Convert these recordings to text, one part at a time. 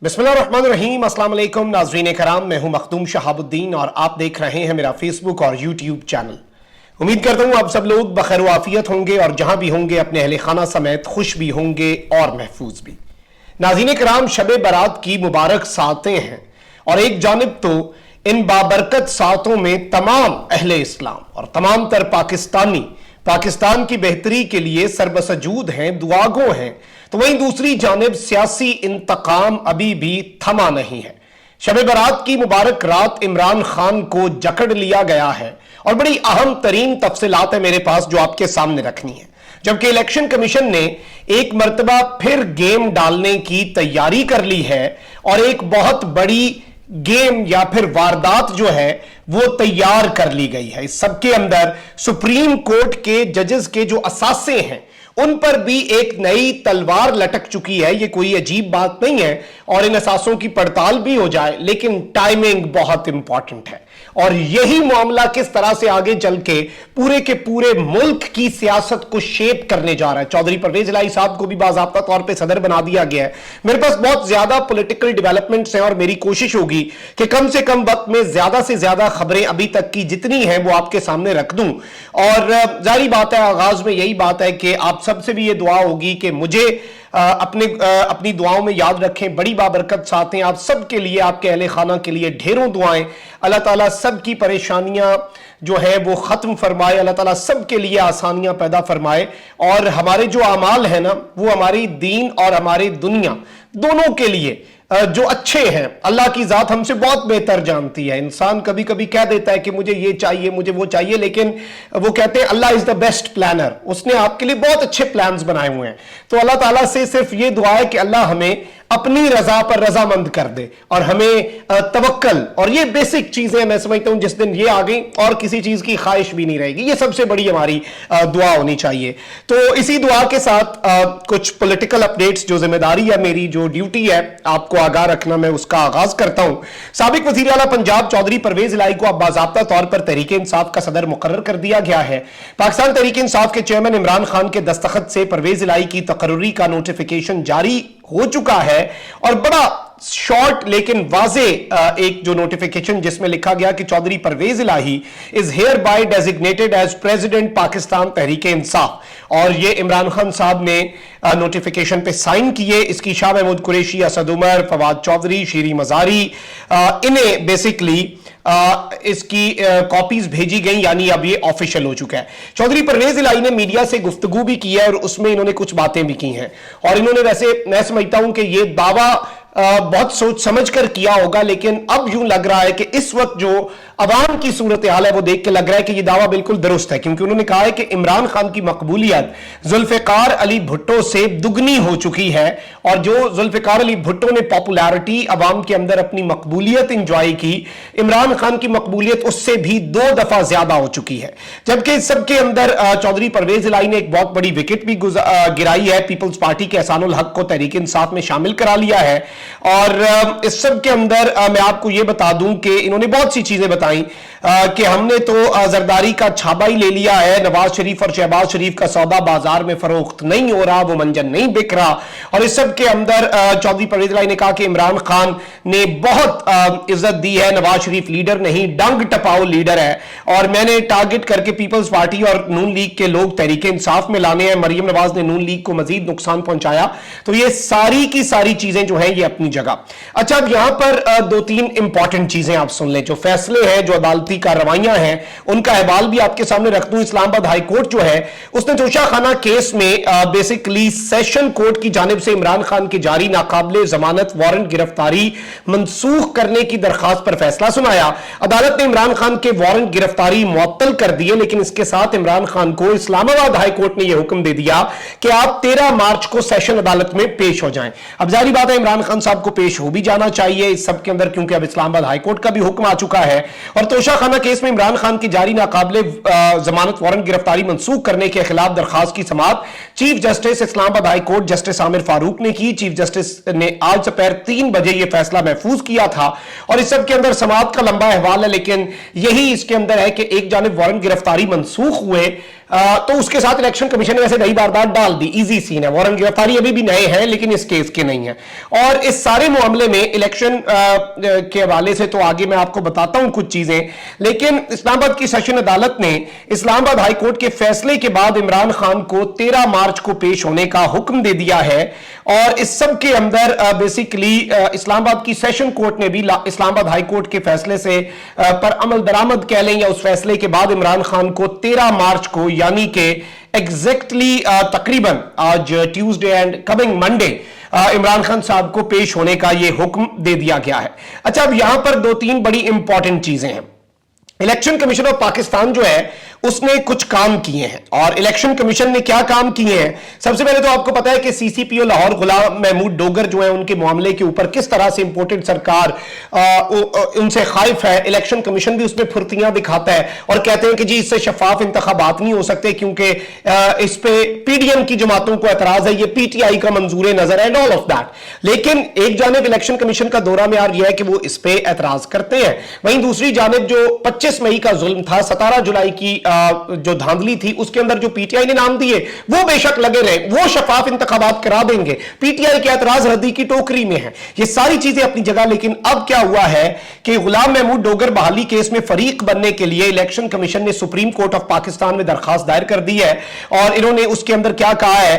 बिस्मिल्लाहिर्रहमानिर्रहीम, अस्सलाम वालेकुम नाज़रीन कराम, मैं हूं मखदूम शहाबुद्दीन और आप देख रहे हैं मेरा फेसबुक और यूट्यूब चैनल। उम्मीद करता हूं आप सब लोग बखैर व आफियत होंगे और जहां भी होंगे अपने अहले खाना समेत खुश भी होंगे और महफूज भी। नाज़रीन कराम, शब बारात की मुबारक सातें हैं और एक जानिब तो इन बाबरकत सातों में तमाम अहले इस्लाम और तमाम तर पाकिस्तान की बेहतरी के लिए सरबसजूद हैं, दुआगो हैं, तो वहीं दूसरी जानिब सियासी इंतकाम अभी भी थमा नहीं है। शब बारात की मुबारक रात इमरान खान को जकड़ लिया गया है और बड़ी अहम तरीन तफसीलात है मेरे पास जो आपके सामने रखनी है। जबकि इलेक्शन कमीशन ने एक मर्तबा फिर गेम डालने की तैयारी कर ली है और एक बहुत बड़ी गेम या फिर वारदात जो है वो तैयार कर ली गई है। इस सबके अंदर सुप्रीम कोर्ट के जजेस के जो असासे हैं उन पर भी एक नई तलवार लटक चुकी है। ये कोई अजीब बात नहीं है और इन असासों की पड़ताल भी हो जाए, लेकिन टाइमिंग बहुत इंपॉर्टेंट है और यही मामला किस तरह से आगे चल के पूरे मुल्क की सियासत को शेप करने जा रहा है। चौधरी परवेज इलाही साहब को भी बाज़ाब्ता तौर पे सदर बना दिया गया है। मेरे पास बहुत ज्यादा पॉलिटिकल डेवलपमेंट्स हैं और मेरी कोशिश होगी कि कम से कम वक्त में ज्यादा से ज्यादा खबरें अभी तक की जितनी हैं वो आपके सामने रख दूं। और जारी बात है, आगाज में यही बात है कि आप सबसे भी ये दुआ होगी कि मुझे अपनी दुआओं में याद रखें। बड़ी बाबरकत साथ हैं आप सबके लिए, आपके अहले खाना के लिए ढेरों दुआएं। अल्लाह ताला सबकी परेशानियां जो है वो खत्म फरमाए, अल्लाह ताला सबके लिए आसानियां पैदा फरमाए और हमारे जो अमाल है ना वो हमारी दीन और हमारी दुनिया दोनों के लिए जो अच्छे हैं। अल्लाह की जात हमसे बहुत बेहतर जानती है। इंसान कभी कभी कह देता है कि मुझे ये चाहिए, मुझे वो चाहिए, लेकिन वो कहते हैं अल्लाह इज द बेस्ट प्लानर, उसने आपके लिए बहुत अच्छे प्लान्स बनाए हुए हैं। तो अल्लाह ताला से सिर्फ ये दुआ है कि अल्लाह हमें अपनी रजा पर रजामंद कर दे और हमें तवक्कल, और ये बेसिक चीजें मैं समझता हूं जिस दिन ये आ गई और किसी चीज की ख्वाहिश भी नहीं रहेगी। ये सबसे बड़ी हमारी दुआ होनी चाहिए। तो इसी दुआ के साथ कुछ पॉलिटिकल अपडेट्स, जो जिम्मेदारी है मेरी, जो ड्यूटी है आपको आगाह रखना, मैं उसका आगाज करता हूं। साबिक वजीर आला पंजाब चौधरी परवेज इलाही को अब बाज़ाब्ता तौर पर तहरीक इंसाफ का सदर मुकर्रर कर दिया गया है। पाकिस्तान तहरीक इंसाफ के चेयरमैन इमरान खान के दस्तखत से परवेज इलाही की तकर्रुरी का नोटिफिकेशन जारी हो चुका है और बड़ा शॉर्ट लेकिन वाजे एक जो नोटिफिकेशन जिसमें लिखा गया कि Chaudhry Pervaiz Elahi is hereby designated as president Pakistan Tehreek Insaf, और ये इमरान खान साहब ने नोटिफिकेशन पे साइन किए। इसकी शाह महमूद कुरैशी, असद उमर, फवाद चौधरी, शीरी मजारी, इन्हें बेसिकली इसकी कॉपीज भेजी गई, यानी अब ये ऑफिशियल हो चुका है। चौधरी परवेज इलाही ने मीडिया से गुफ्तगू भी की है और उसमें इन्होंने कुछ बातें भी की हैं और इन्होंने, वैसे मैं समझता हूं कि ये दावा बहुत सोच समझ कर किया होगा, लेकिन अब यूं लग रहा है कि इस वक्त जो अवाम की सूरत हाल है वो देख के लग रहा है कि यह दावा बिल्कुल दुरुस्त है, क्योंकि उन्होंने कहा है कि इमरान खान की मकबूलियत जुल्फिकार अली भुट्टो से दुगनी हो चुकी है और जो जुल्फिकार अली भुट्टो ने पॉपुलैरिटी अवाम के अंदर अपनी मकबूलियत इंजॉय की, इमरान खान की मकबूलियत उससे भी 2 दफा ज्यादा हो चुकी है। जबकि इस सबके अंदर चौधरी परवेज इलाही ने एक बहुत बड़ी विकेट भी गिराई है। पीपल्स पार्टी के एहसानुल हक को तहरीक इंसाफ में शामिल करा लिया है और इस सब के अंदर मैं आपको यह बता दूं कि इन्होंने बहुत सी चीजें बताई कि हमने तो जरदारी का छाबा ही ले लिया है, नवाज शरीफ और शहबाज शरीफ का सौदा बाजार में फरोख्त नहीं हो रहा, वो मंजन नहीं बिक रहा। और इस सब के अंदर चौधरी परवेज इलाही ने कहा कि इमरान खान ने बहुत इज्जत दी है, नवाज शरीफ लीडर नहीं डंग टपाओ लीडर है और मैंने टारगेट करके पीपल्स पार्टी और नून लीग के लोग तहरीक इंसाफ में लाने हैं। मरियम नवाज ने नून लीग को मजीद नुकसान पहुंचाया। तो ये सारी की सारी चीजें जो है ये अपनी जगह। अच्छा, अब यहां पर 2-3 इंपॉर्टेंट चीजें आप सुन लें। जो फैसले हैं, जो अदालती कार्रवाइयां हैं, उनका अहवाल भी आपके सामने रख दूं। इस्लामाबाद हाई कोर्ट जो है उसने तोशाखाना केस में बेसिकली सेशन कोर्ट की जानिब से इमरान खान की जारी नाकाबिले जमानत वारंट गिरफ्तारी मंसूख करने की दरखास्त पर फैसला सुनाया। अदालत ने इमरान खान के वारंट गिरफ्तारी मुअत्तल कर दिए, लेकिन इसके साथ इमरान खान को इस्लामाबाद हाई कोर्ट ने यह हुक्म दे दिया कि आप 13 मार्च को सेशन अदालत में पेश हो जाएं। अब जारी बात है इमरान खान साहब को पेश हो भी जाना चाहिए इस सब के अंदर, क्योंकि अब इस्लामाबाद हाई कोर्ट का भी हुक्म आ चुका है और तोशाखाना केस में इमरान खान की जारी नाकाबिले जमानत वारंट गिरफ्तारी मंसूख करने के खिलाफ दरखास्त की समाअत chief justice Islamabad high court justice Aamir Farooq ने की। चीफ जस्टिस ने आज दोपहर 3 बजे यह फैसला महफूज किया था और इस सब के अंदर समाअत का लंबा अहवाल है, लेकिन यही इसके अंदर है कि एक जानिब वारंट गिरफ्तारी मंसूख हुए तो उसके साथ इलेक्शन कमीशन ने वैसे नई वारदात डाल दी, इजी सीन है, वारंट गिरफ्तारी अभी भी नए हैं लेकिन इस केस के नहीं है। और इस सारे मामले में इलेक्शन के हवाले से तो आगे मैं आपको बताता हूं कुछ चीजें, लेकिन इस्लामाबाद की सेशन अदालत ने इस्लामाबाद हाई कोर्ट के फैसले के बाद इमरान खान को 13 मार्च को पेश होने का हुक्म दे दिया है। और इस सब के अंदर बेसिकली इस्लामाबाद की सेशन कोर्ट ने भी इस्लामाबाद हाई कोर्ट के फैसले से पर अमल दरामद कह लें या उस फैसले के बाद इमरान खान को 13 मार्च को यानी कि एग्जैक्टली तकरीबन आज Tuesday and coming Monday Imran Khan साहब को पेश होने का यह हुक्म दे दिया गया है। अच्छा, अब यहां पर 2-3 बड़ी इंपॉर्टेंट चीजें हैं। इलेक्शन कमीशन ऑफ पाकिस्तान जो है उसने कुछ काम किए हैं, और इलेक्शन कमीशन ने क्या काम किए हैं, सबसे पहले तो आपको पता है कि सीसीपीओ लाहौर गुलाम महमूद डोगर जो है उनके मामले के ऊपर किस तरह से इंपोर्टेड सरकार उनसे खाइफ है। इलेक्शन कमीशन भी उसमें फुर्तियां दिखाता है और कहते हैं कि जी इससे शफाफ इंतखाबात नहीं हो सकते क्योंकि इस पे पीडीएम की जमातों को एतराज है, ये पीटीआई का मंजूर नजर है एंड ऑल ऑफ दैट। लेकिन एक जानिब इलेक्शन कमीशन का दौरा में यह है कि वो इस पे एतराज करते हैं, वहीं दूसरी जानिब जो 25 मई का जुल्म था, 17 जुलाई की जो धांधली थी उसके अंदर जो पीटीआई ने नाम दिए वो बेशक लगे रहे, वो शफाफ इंतखाबात करा देंगे, पीटीआई के एतराज रद्दी की टोकरी में है, ये सारी चीजें अपनी जगह। लेकिन अब क्या हुआ है कि गुलाम महमूद डोगर बहाली केस में फरीक बनने के लिए इलेक्शन कमीशन ने सुप्रीम कोर्ट ऑफ पाकिस्तान में दरखास्त दायर कर दी है। और इन्होंने उसके अंदर क्या कहा है,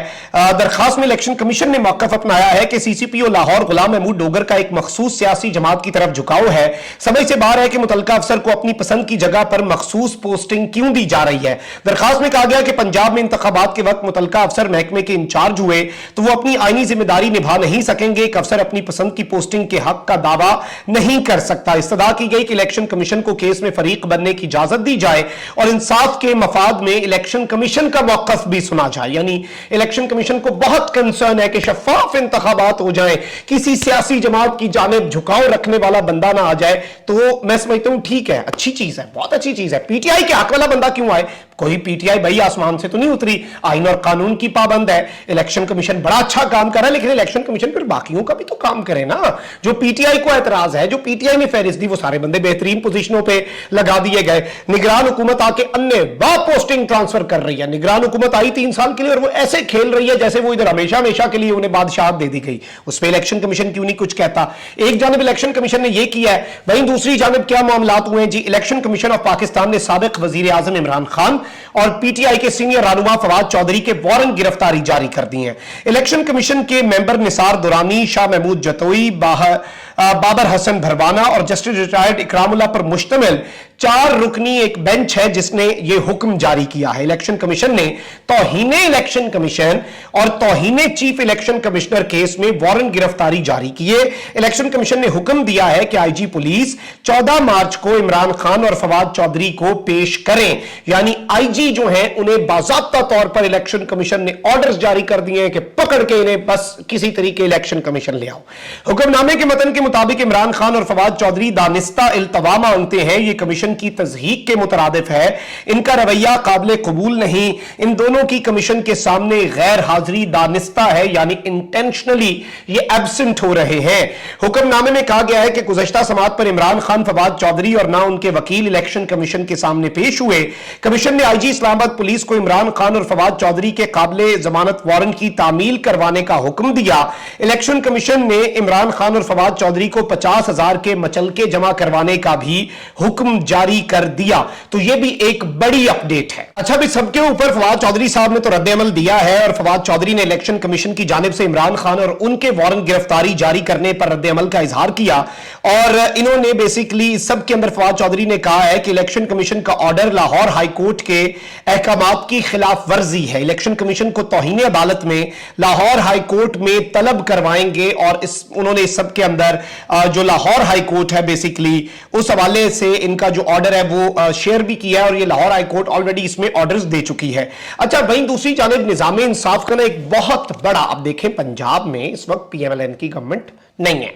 दरखास्त में इलेक्शन कमीशन ने मौक़िफ़ अपनाया है कि सीसीपीओ लाहौर गुलाम महमूद डोगर का एक मखसूस सियासी जमात की तरफ झुकाव है, समझ से बाहर है कि मुतल्लिका अफसर को अपनी पसंद की जगह पर मखसूस पोस्टिंग क्यों दी जा रही है। दरखास्त में कहा गया कि पंजाब में इंतखाबात के वक्त मुतल्लिका अफसर महकमे के इंचार्ज हुए तो वो अपनी आईनी जिम्मेदारी निभा नहीं सकेंगे। एक अफसर अपनी पसंद की पोस्टिंग के हक का दावा नहीं कर सकता। इस्तदा की गई कि इलेक्शन कमीशन को केस में फरीक बनने की इजाजत दी जाए और इंसाफ के मफाद में इलेक्शन कमीशन का मौक़िफ़ भी सुना जाए। यानी इलेक्शन कमीशन को बहुत कंसर्न है कि शफाफ इंतखाबात हो जाए, किसी सियासी जमात की जानिब झुकाव रखने वाला बंदा ना आ जाए। तो मैं समझता हूं ठीक है, अच्छी चीज है, बहुत अच्छी चीज है। पीटीआई के हक वाला बंदा क्यों आए, कोई पीटीआई भाई आसमान से तो नहीं उतरी, आइन और कानून की पाबंद है। इलेक्शन कमीशन बड़ा अच्छा काम कर रहा है, लेकिन इलेक्शन कमीशन फिर बाकियों का भी तो काम करे ना। जो पीटीआई को एतराज है, जो पीटीआई ने फहरिस्त दी, वो सारे बंदे बेहतरीन पोजीशनों पे लगा दिए गए। निगरान हुकूमत आके अन्य वाह पोस्टिंग ट्रांसफर कर रही है। निगरान हुकूमत आई 3 साल के लिए और वो ऐसे खेल रही है जैसे वो इधर हमेशा हमेशा के लिए उन्हें बादशाहत दे दी गई। उस पर इलेक्शन कमीशन क्यों नहीं कुछ कहता। एक जानिब इलेक्शन कमीशन ने यह किया है, वहीं दूसरी जानिब क्या मामलात हुए जी। इलेक्शन कमीशन ऑफ पाकिस्तान ने साबिक वजीर आजम इमरान खान और पीटीआई के सीनियर रहनुमा फवाद चौधरी के वारंट गिरफ्तारी जारी कर दी है। इलेक्शन कमीशन के मेंबर निसार दुरानी, शाह महमूद जतोई, बाबर हसन भरवाना और जस्टिस रिटायर्ड इकरामुल्लाह पर मुश्तमिल 4 रुकनी एक बेंच है जिसने यह हुक्म जारी किया है। इलेक्शन कमीशन ने तौहीने इलेक्शन कमीशन और तौहीने चीफ इलेक्शन कमिश्नर केस में वारंट गिरफ्तारी जारी किए। इलेक्शन कमीशन ने हुक्म दिया है कि आईजी पुलिस 14 मार्च को इमरान खान और फवाद चौधरी को पेश करें। यानी आईजी जो है उन्हें बाज़ाब्ता तौर पर इलेक्शन कमीशन ने ऑर्डर्स जारी कर दिए हैं कि पकड़ के इन्हें बस किसी तरीके इलेक्शन कमीशन ले आओ। हुक्मनामे के मतन के मुताबिक इमरान खान और फवाद चौधरी दानिस्ता इल्तवा मांगते हैं, यह कमीशन की तज़हीक के मुतरादिफ है, इनका रवैया काबिल कबूल नहीं, इन दोनों की कमीशन के सामने गैर हाजिरी दानिस्ता है, यानी इंटेंशनली ये एब्सेंट हो रहे हैं। हुक्मनामे में कहा गया है कि गुज़श्ता समात पर इमरान खान, फवाद चौधरी और ना उनके वकील इलेक्शन कमीशन के सामने पेश हुए। कमीशन ने आईजी इस्लामाबाद पुलिस को इमरान खान और फवाद चौधरी के काबिल जमानत वारंट की तामील करवाने का हुक्म दिया। इलेक्शन कमीशन ने इमरान खान और फवाद चौधरी को 50,000 के मचलके जमा करवाने का भी हुक्म जारी कर दिया। तो यह भी एक बड़ी अपडेट है। अच्छा, भी सबके ऊपर फवाद चौधरी साहब ने तो रद्द अमल दिया है और फवाद चौधरी ने इलेक्शन कमीशन की जानिब से इमरान खान और उनके वारंट गिरफ्तारी जारी करने पर रद्द अमल का इजहार किया। और इन्होंने बेसिकली सबके अंदर फवाद चौधरी ने कहा है कि इलेक्शन कमीशन का ऑर्डर लाहौर हाई कोर्ट के अहकामात की खिलाफ वर्जी है। इलेक्शन कमीशन को तौहीन अदालत में लाहौर हाई कोर्ट में तलब करवाएंगे और उन्होंने इस सब के अंदर जो लाहौर हाई कोर्ट है बेसिकली उस हवाले से इनका जो ऑर्डर है वो शेयर भी किया है और ये लाहौर हाई कोर्ट ऑलरेडी इसमें ऑर्डर्स दे चुकी है। अच्छा, वहीं दूसरी जानिब निजाम इंसाफ का ना एक बहुत बड़ा, अब देखें पंजाब में इस वक्त पीएमएलएन की गवर्नमेंट नहीं है।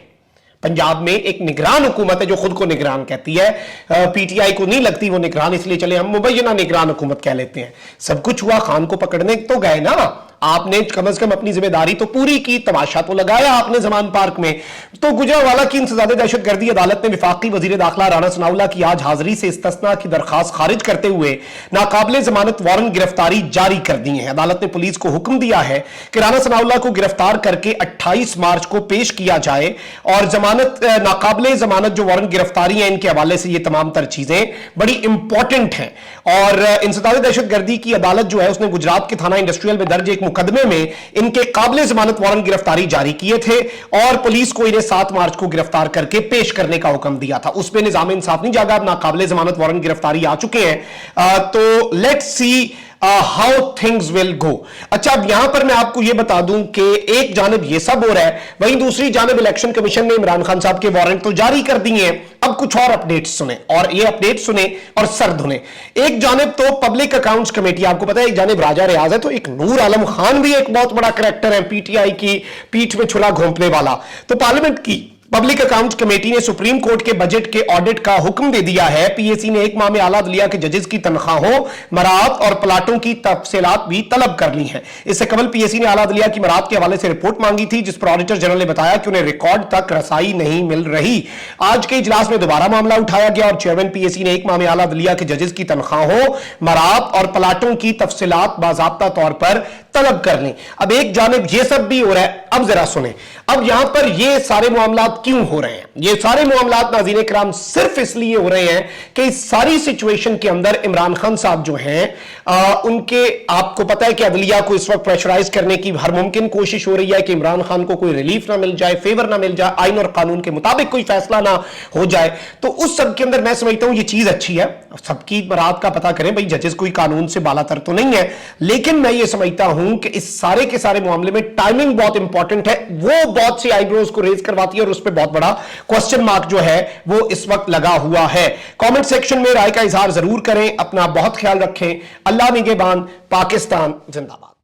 पंजाब में एक निगरान हुकूमत है जो खुद को निगरान कहती है। पीटीआई को नहीं लगती वो निगरान, इसलिए चले हम मुबैना निगरान हुकूमत कह लेते हैं। सब कुछ हुआ, खान को पकड़ने तो गए ना, आपने कम से कम अपनी जिम्मेदारी तो पूरी की, तमाशा तो लगाया आपने जमान पार्क में। तो गुजरांवाला की इंसदादे दहशतगर्दी अदालत ने वफाकी वजीर दाखिला राना सनाउल्लाह की आज हाजिरी से इस्तिस्ना की दरखास्त खारिज करते हुए नाकाबिले जमानत वारंट गिरफ्तारी जारी कर दी है। अदालत ने पुलिस को हुक्म दिया है कि राना सनाउल्लाह को गिरफ्तार करके 28 मार्च को पेश किया जाए और जमानत नाकाबिले जमानत जो वारंट गिरफ्तारी है इनके हवाले से ये तमाम तर चीजें बड़ी इंपॉर्टेंट हैं। और इंसदादे दहशतगर्दी की अदालत जो है उसने गुजरात के थाना इंडस्ट्रियल में दर्ज एक मुकदमे में इनके काबिले जमानत वारंट गिरफ्तारी जारी किए थे और पुलिस को इन्हें 7 मार्च को गिरफ्तार करके पेश करने का हुक्म दिया था। उसमें निजाम इंसाफ नहीं जागा, अब नाकाबिले जमानत वारंट गिरफ्तारी आ चुके हैं। तो let's see how things will go. अच्छा, अब यहां पर मैं आपको यह बता दूं कि एक जानब यह सब हो रहा है, वहीं दूसरी जानब इलेक्शन कमीशन ने इमरान खान साहब के वारंट तो जारी कर दिए हैं। अब कुछ और अपडेट्स सुने और ये अपडेट सुने और सर धुने। एक जानब तो पब्लिक अकाउंट्स कमेटी, आपको पता है एक जानब राजा रियाज है, तो एक नूर आलम खान भी एक बहुत बड़ा करैक्टर है, पीटीआई की पीठ में छुरा घोंपने वाला। तो पार्लियामेंट की पब्लिक अकाउंट्स कमेटी ने सुप्रीम कोर्ट के बजट के ऑडिट का हुक्म दे दिया है। पीएसी ने 1 माह में आला अदलिया के जजेस की तनख्वाहों, मरात और प्लाटों की तफसीलात भी तलब कर ली हैं। इससे कबल पीएसी ने आला अदलिया की मरात के हवाले से रिपोर्ट मांगी थी, जिस पर ऑडिटर जनरल ने बताया कि उन्हें रिकॉर्ड तक रसाई नहीं मिल रही। आज के इजलास में दोबारा मामला उठाया गया और चेयरमैन पीएसी ने 1 माह में आला अदलिया के जजेस की तनख्वाहों, मरात और प्लाटों की तफसीलात बाज़ाब्ता तौर पर तलब कर ली। अब एक जानब यह सब भी हो रहा है, अब जरा सुने, अब यहां पर ये सारे मामलात क्यों हो रहे हैं? ये सारे मामलात नाज़रीन किराम सिर्फ इसलिए हो रहे हैं कि इस सारी सिचुएशन के अंदर इमरान खान साहब जो हैं उनके, आपको पता है कि अदलिया को इस वक्त प्रेशराइज करने की हर मुमकिन कोशिश हो रही है कि इमरान खान को कोई रिलीफ ना मिल जाए, फेवर ना मिल जाए, आइन और कानून के मुताबिक कोई फैसला ना हो जाए। तो उस सब के अंदर मैं समझता हूं ये चीज अच्छी है, सबकी बरात का पता करें, भाई जजेस कोई कानून से बालातर तो नहीं है, लेकिन मैं ये समझता हूं कि इस सारे के सारे मामले में टाइमिंग बहुत इंपॉर्टेंट है। वो बहुत सी आईब्रोज को रेज करवाती है और उस पर बहुत बड़ा क्वेश्चन मार्क जो है वो इस वक्त लगा हुआ है। कमेंट सेक्शन में राय का इजहार जरूर करें, अपना बहुत ख्याल रखें। अल्लाह निगहबान, पाकिस्तान जिंदाबाद।